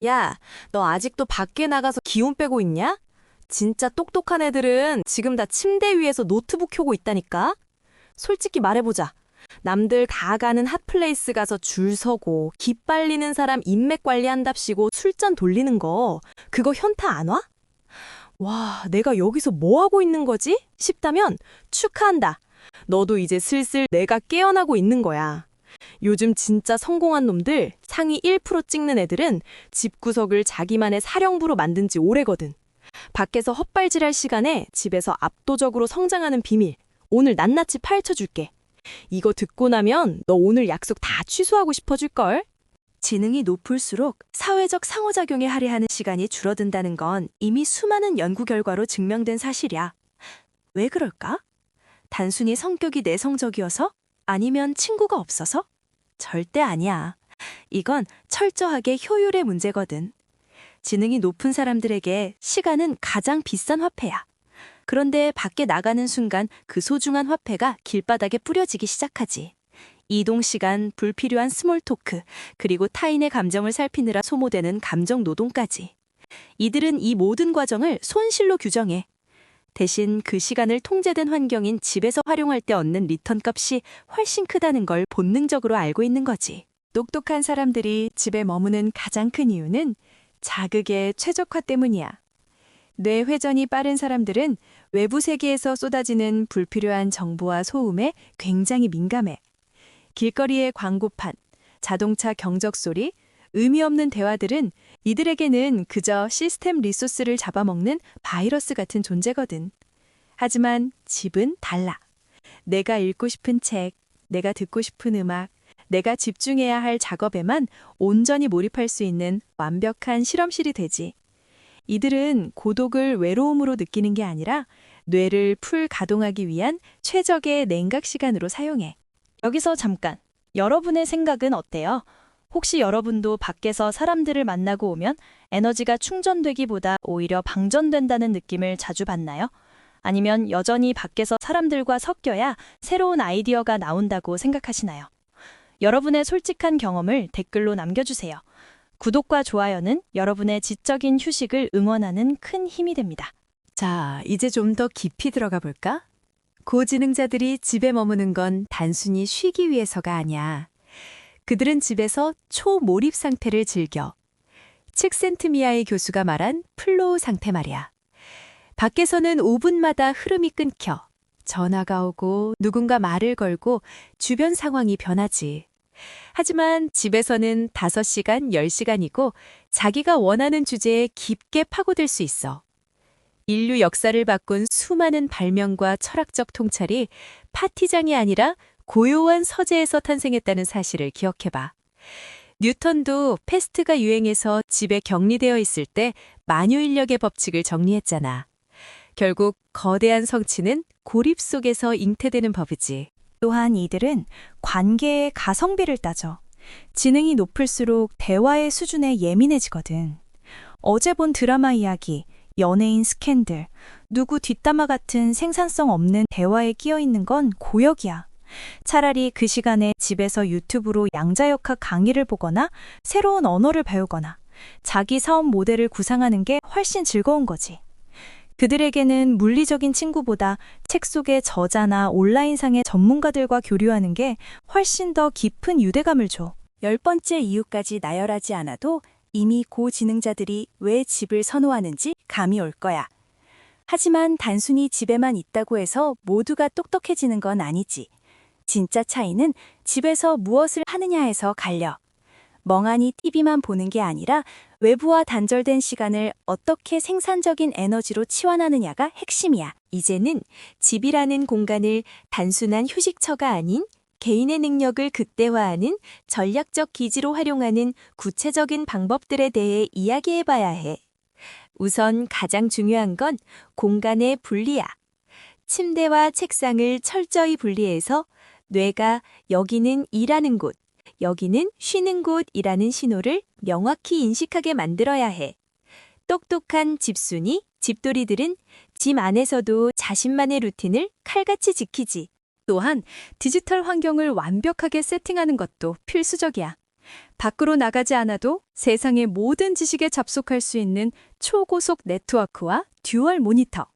야, 너 아직도 밖에 나가서 기운 빼고 있냐? 진짜 똑똑한 애들은 지금 다 침대 위에서 노트북 켜고 있다니까? 솔직히 말해보자. 남들 다 가는 핫플레이스 가서 줄 서고 기빨리는 사람 인맥 관리한답시고 술잔 돌리는 거 그거 현타 안 와? 와, 내가 여기서 뭐 하고 있는 거지? 싶다면 축하한다. 너도 이제 슬슬 내가 깨어나고 있는 거야. 요즘 진짜 성공한 놈들 상위 1% 찍는 애들은 집구석을 자기만의 사령부로 만든 지 오래거든. 밖에서 헛발질할 시간에 집에서 압도적으로 성장하는 비밀 오늘 낱낱이 파헤쳐줄게. 이거 듣고 나면 너 오늘 약속 다 취소하고 싶어질걸? 지능이 높을수록 사회적 상호작용에 할애하는 시간이 줄어든다는 건 이미 수많은 연구 결과로 증명된 사실이야. 왜 그럴까? 단순히 성격이 내성적이어서? 아니면 친구가 없어서? 절대 아니야. 이건 철저하게 효율의 문제거든. 지능이 높은 사람들에게 시간은 가장 비싼 화폐야. 그런데 밖에 나가는 순간 그 소중한 화폐가 길바닥에 뿌려지기 시작하지. 이동 시간, 불필요한 스몰 토크, 그리고 타인의 감정을 살피느라 소모되는 감정 노동까지. 이들은 이 모든 과정을 손실로 규정해. 대신 그 시간을 통제된 환경인 집에서 활용할 때 얻는 리턴 값이 훨씬 크다는 걸 본능적으로 알고 있는 거지. 똑똑한 사람들이 집에 머무는 가장 큰 이유는 자극의 최적화 때문이야. 뇌 회전이 빠른 사람들은 외부 세계에서 쏟아지는 불필요한 정보와 소음에 굉장히 민감해. 길거리의 광고판, 자동차 경적 소리, 의미 없는 대화들은 이들에게는 그저 시스템 리소스를 잡아먹는 바이러스 같은 존재거든. 하지만 집은 달라. 내가 읽고 싶은 책, 내가 듣고 싶은 음악, 내가 집중해야 할 작업에만 온전히 몰입할 수 있는 완벽한 실험실이 되지. 이들은 고독을 외로움으로 느끼는 게 아니라 뇌를 풀 가동하기 위한 최적의 냉각 시간으로 사용해. 여기서 잠깐. 여러분의 생각은 어때요? 혹시 여러분도 밖에서 사람들을 만나고 오면 에너지가 충전되기보다 오히려 방전된다는 느낌을 자주 받나요? 아니면 여전히 밖에서 사람들과 섞여야 새로운 아이디어가 나온다고 생각하시나요? 여러분의 솔직한 경험을 댓글로 남겨주세요. 구독과 좋아요는 여러분의 지적인 휴식을 응원하는 큰 힘이 됩니다. 자, 이제 좀 더 깊이 들어가 볼까? 고지능자들이 집에 머무는 건 단순히 쉬기 위해서가 아니야. 그들은 집에서 초몰입 상태를 즐겨. 칙센트미아의 교수가 말한 플로우 상태 말이야. 밖에서는 5분마다 흐름이 끊겨. 전화가 오고 누군가 말을 걸고 주변 상황이 변하지. 하지만 집에서는 5시간, 10시간이고 자기가 원하는 주제에 깊게 파고들 수 있어. 인류 역사를 바꾼 수많은 발명과 철학적 통찰이 파티장이 아니라 고요한 서재에서 탄생했다는 사실을 기억해봐. 뉴턴도 패스트가 유행해서 집에 격리되어 있을 때 만유인력의 법칙을 정리했잖아. 결국 거대한 성취는 고립 속에서 잉태되는 법이지. 또한 이들은 관계의 가성비를 따져. 지능이 높을수록 대화의 수준에 예민해지거든. 어제 본 드라마 이야기, 연예인 스캔들, 누구 뒷담화 같은 생산성 없는 대화에 끼어 있는 건 고역이야. 차라리 그 시간에 집에서 유튜브로 양자역학 강의를 보거나 새로운 언어를 배우거나 자기 사업 모델을 구상하는 게 훨씬 즐거운 거지. 그들에게는 물리적인 친구보다 책 속의 저자나 온라인상의 전문가들과 교류하는 게 훨씬 더 깊은 유대감을 줘. 10번째 이유까지 나열하지 않아도 이미 고지능자들이 왜 집을 선호하는지 감이 올 거야. 하지만 단순히 집에만 있다고 해서 모두가 똑똑해지는 건 아니지. 진짜 차이는 집에서 무엇을 하느냐에서 갈려. 멍하니 TV만 보는 게 아니라 외부와 단절된 시간을 어떻게 생산적인 에너지로 치환하느냐가 핵심이야. 이제는 집이라는 공간을 단순한 휴식처가 아닌 개인의 능력을 극대화하는 전략적 기지로 활용하는 구체적인 방법들에 대해 이야기해봐야 해. 우선 가장 중요한 건 공간의 분리야. 침대와 책상을 철저히 분리해서 뇌가 여기는 일하는 곳, 여기는 쉬는 곳이라는 신호를 명확히 인식하게 만들어야 해. 똑똑한 집순이, 집돌이들은 집 안에서도 자신만의 루틴을 칼같이 지키지. 또한 디지털 환경을 완벽하게 세팅하는 것도 필수적이야. 밖으로 나가지 않아도 세상의 모든 지식에 접속할 수 있는 초고속 네트워크와 듀얼 모니터,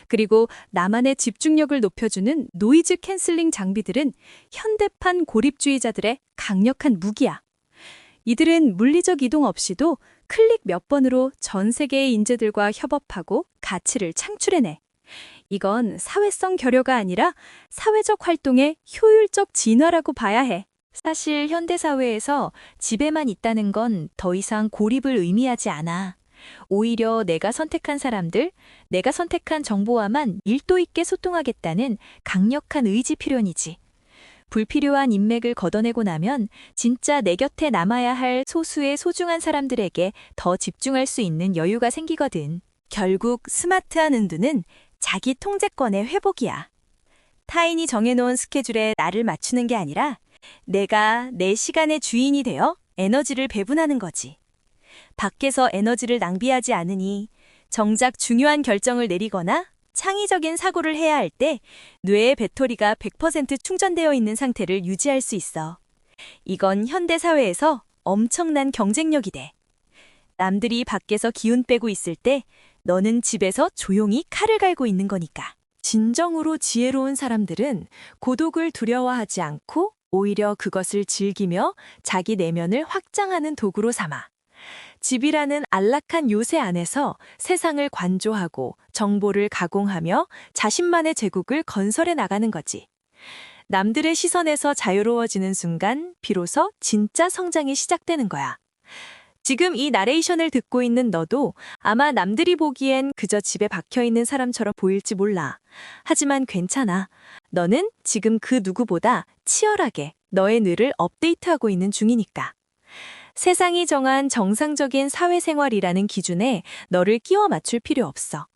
그리고 나만의 집중력을 높여주는 노이즈 캔슬링 장비들은 현대판 고립주의자들의 강력한 무기야. 이들은 물리적 이동 없이도 클릭 몇 번으로 전 세계의 인재들과 협업하고 가치를 창출해내. 이건 사회성 결여가 아니라 사회적 활동의 효율적 진화라고 봐야 해. 사실 현대사회에서 집에만 있다는 건 더 이상 고립을 의미하지 않아. 오히려 내가 선택한 사람들, 내가 선택한 정보와만 밀도 있게 소통하겠다는 강력한 의지 필연이지. 불필요한 인맥을 걷어내고 나면 진짜 내 곁에 남아야 할 소수의 소중한 사람들에게 더 집중할 수 있는 여유가 생기거든. 결국 스마트한 은두는 자기 통제권의 회복이야. 타인이 정해놓은 스케줄에 나를 맞추는 게 아니라 내가 내 시간의 주인이 되어 에너지를 배분하는 거지. 밖에서 에너지를 낭비하지 않으니 정작 중요한 결정을 내리거나 창의적인 사고를 해야 할 때 뇌의 배터리가 100% 충전되어 있는 상태를 유지할 수 있어. 이건 현대 사회에서 엄청난 경쟁력이 돼. 남들이 밖에서 기운 빼고 있을 때 너는 집에서 조용히 칼을 갈고 있는 거니까. 진정으로 지혜로운 사람들은 고독을 두려워하지 않고 오히려 그것을 즐기며 자기 내면을 확장하는 도구로 삼아. 집이라는 안락한 요새 안에서 세상을 관조하고 정보를 가공하며 자신만의 제국을 건설해 나가는 거지. 남들의 시선에서 자유로워지는 순간 비로소 진짜 성장이 시작되는 거야. 지금 이 나레이션을 듣고 있는 너도 아마 남들이 보기엔 그저 집에 박혀 있는 사람처럼 보일지 몰라. 하지만 괜찮아. 너는 지금 그 누구보다 치열하게 너의 뇌를 업데이트하고 있는 중이니까. 세상이 정한 정상적인 사회생활이라는 기준에 너를 끼워 맞출 필요 없어.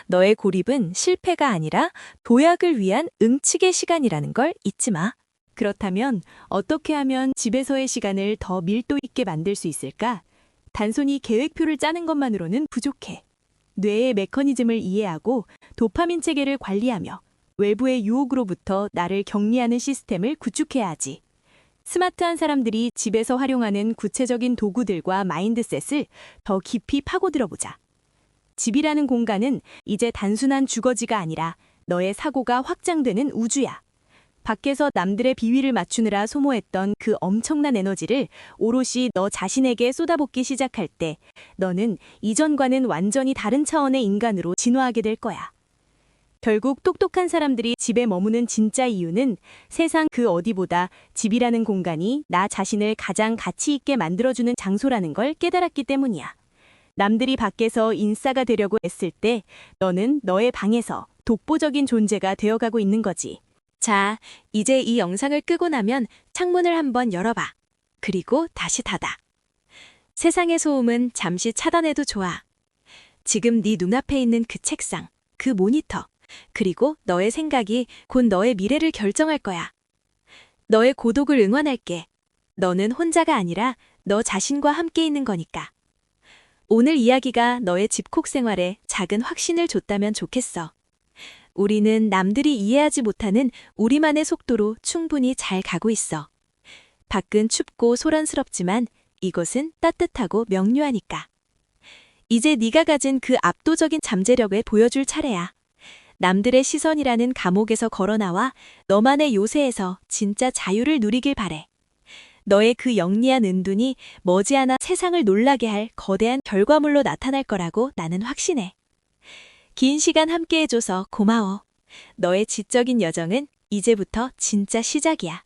너의 고립은 실패가 아니라 도약을 위한 응축의 시간이라는 걸 잊지 마. 그렇다면 어떻게 하면 집에서의 시간을 더 밀도 있게 만들 수 있을까? 단순히 계획표를 짜는 것만으로는 부족해. 뇌의 메커니즘을 이해하고 도파민 체계를 관리하며 외부의 유혹으로부터 나를 격리하는 시스템을 구축해야 하지. 스마트한 사람들이 집에서 활용하는 구체적인 도구들과 마인드셋을 더 깊이 파고들어보자. 집이라는 공간은 이제 단순한 주거지가 아니라 너의 사고가 확장되는 우주야. 밖에서 남들의 비위를 맞추느라 소모했던 그 엄청난 에너지를 오롯이 너 자신에게 쏟아붓기 시작할 때 너는 이전과는 완전히 다른 차원의 인간으로 진화하게 될 거야. 결국 똑똑한 사람들이 집에 머무는 진짜 이유는 세상 그 어디보다 집이라는 공간이 나 자신을 가장 가치 있게 만들어주는 장소라는 걸 깨달았기 때문이야. 남들이 밖에서 인싸가 되려고 애쓸 때 너는 너의 방에서 독보적인 존재가 되어가고 있는 거지. 자, 이제 이 영상을 끄고 나면 창문을 한번 열어봐. 그리고 다시 닫아. 세상의 소음은 잠시 차단해도 좋아. 지금 네 눈앞에 있는 그 책상, 그 모니터, 그리고 너의 생각이 곧 너의 미래를 결정할 거야. 너의 고독을 응원할게. 너는 혼자가 아니라 너 자신과 함께 있는 거니까. 오늘 이야기가 너의 집콕 생활에 작은 확신을 줬다면 좋겠어. 우리는 남들이 이해하지 못하는 우리만의 속도로 충분히 잘 가고 있어. 밖은 춥고 소란스럽지만 이곳은 따뜻하고 명료하니까. 이제 네가 가진 그 압도적인 잠재력을 보여줄 차례야. 남들의 시선이라는 감옥에서 걸어나와 너만의 요새에서 진짜 자유를 누리길 바래. 너의 그 영리한 은둔이 머지않아 세상을 놀라게 할 거대한 결과물로 나타날 거라고 나는 확신해. 긴 시간 함께 해줘서 고마워. 너의 지적인 여정은 이제부터 진짜 시작이야.